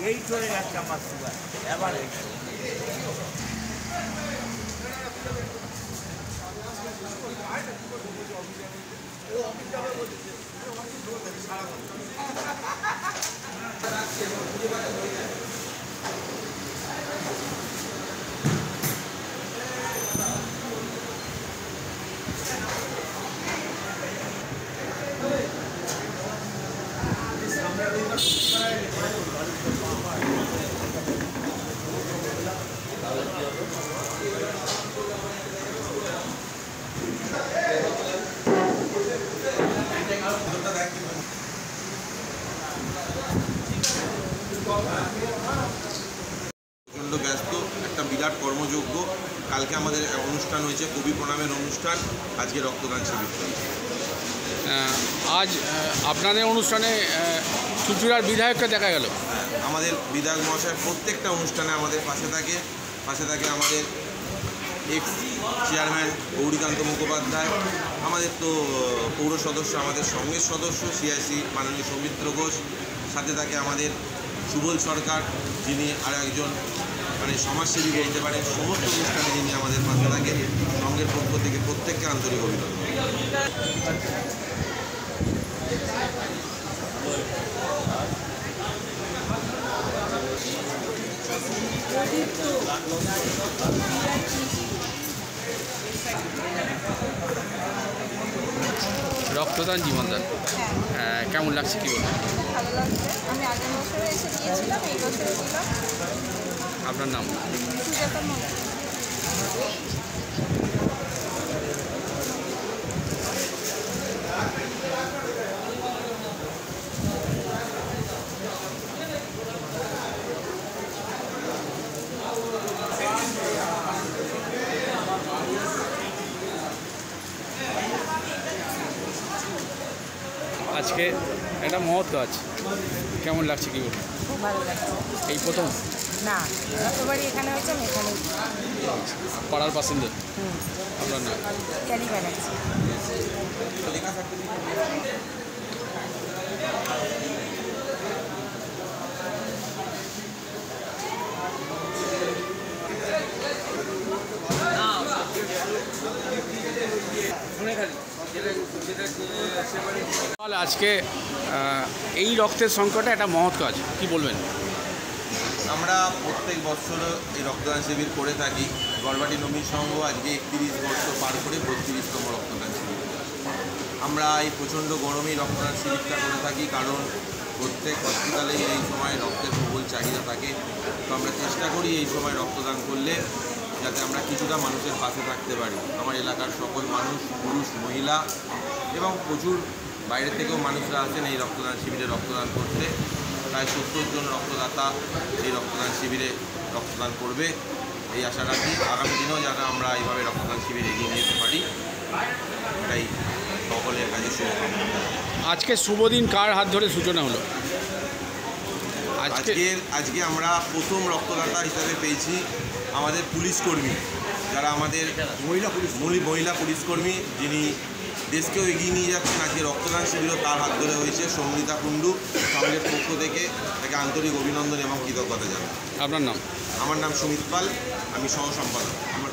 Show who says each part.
Speaker 1: এই চলে যাচ্ছে আমার সুগার এবার
Speaker 2: প্রচণ্ড ব্যস্ত একটা বিরাট কর্মযজ্ঞ। কালকে আমাদের অনুষ্ঠান হয়েছে কবি প্রণামের অনুষ্ঠান, আজকে রক্তদান শিবির।
Speaker 3: আজ আপনাদের অনুষ্ঠানে চুঁচুড়ার বিধায়ককে দেখা গেল।
Speaker 2: আমাদের বিধায়ক মহাশয় প্রত্যেকটা অনুষ্ঠানে আমাদের পাশে থাকে আমাদের এক্স চেয়ারম্যান গৌরীকান্ত মুখোপাধ্যায়, আমাদের তো পৌর সদস্য, আমাদের সঙ্গের সদস্য সিআইসি মাননীয় সৌমিত্র ঘোষ, সাথে থাকে আমাদের সুবল সরকার, যিনি আর একজন সমাজসেবী বলতে পারেন। সমস্ত অনুষ্ঠানে যিনি আমাদের পাশে থাকে, সঙ্গের পক্ষ থেকে প্রত্যেককে আন্তরিক অভিনন্দন।
Speaker 3: রক্তদান জীবনদান কেমন লাগছে, কি বলবেন?
Speaker 4: ভালো লাগছে। আমি আগের বছরে এসে নিয়েছিলাম, এই বছরে দিলাম।
Speaker 3: আপনার নাম?
Speaker 4: সুজাতা মন্ডল।
Speaker 3: আজকে একটা মহত্ব আছে, কেমন লাগছে, কি বলবেন?
Speaker 4: খুব ভালো লাগছে।
Speaker 3: এই প্রথম?
Speaker 4: না, যতবারই এখানে হয়েছে আমি এখানে
Speaker 3: পাড়ার বাসিন্দা। আপনার নাম?
Speaker 4: ক্যালি ব্যানার্জি।
Speaker 3: আজকে এই রক্তের সংকটে একটা মহৎ কাজ, কি বলবেন?
Speaker 2: আমরা প্রত্যেক বছর এই রক্তদান শিবির করে থাকি। গড়বাটি নবীন সংঘ আজকে 31 বছর পার করে 32তম রক্তদান শিবির। আমরা এই প্রচণ্ড গরমেই রক্তদান শিবিরটা করে থাকি, কারণ প্রত্যেক হসপিটালেই এই সময় রক্তের প্রবল চাহিদা থাকে। তো আমরা চেষ্টা করি এই সময় রক্তদান করলে যাতে আমরা কিছুটা মানুষের পাশে থাকতে পারি। আমার এলাকার সকল মানুষ, পুরুষ মহিলা এবং প্রচুর বাইরে থেকেও মানুষরা আসেন এই রক্তদান শিবিরে রক্তদান করতে। প্রায় 70 জন রক্তদাতা এই রক্তদান শিবিরে রক্তদান করবে এই আশা রাখি। আগামী দিনেও যেন আমরা এইভাবে রক্তদান শিবির এগিয়ে নিয়ে যেতে পারি, এটাই সকলের কাছে শুভকামনা।
Speaker 3: আজকে শুভ দিন কার হাত ধরে সূচনা হলো?
Speaker 2: আজকে আমরা প্রথম রক্তদাতা হিসাবে পেয়েছি আমাদের পুলিশকর্মী, যারা আমাদের মহিলা পুলিশকর্মী, যিনি দেশকেও এগিয়ে নিয়ে যাচ্ছেন। আজকে রক্তদান শিবিরও তার হাত ধরে হয়েছে। সঙ্গীতা কুণ্ডু, সঙ্গের পক্ষ থেকে তাকে আন্তরিক অভিনন্দন এবং কৃতজ্ঞতা জানাই।
Speaker 3: আপনার নাম?
Speaker 2: আমার নাম সুমিত পাল, আমি সহ সম্পাদক। আমার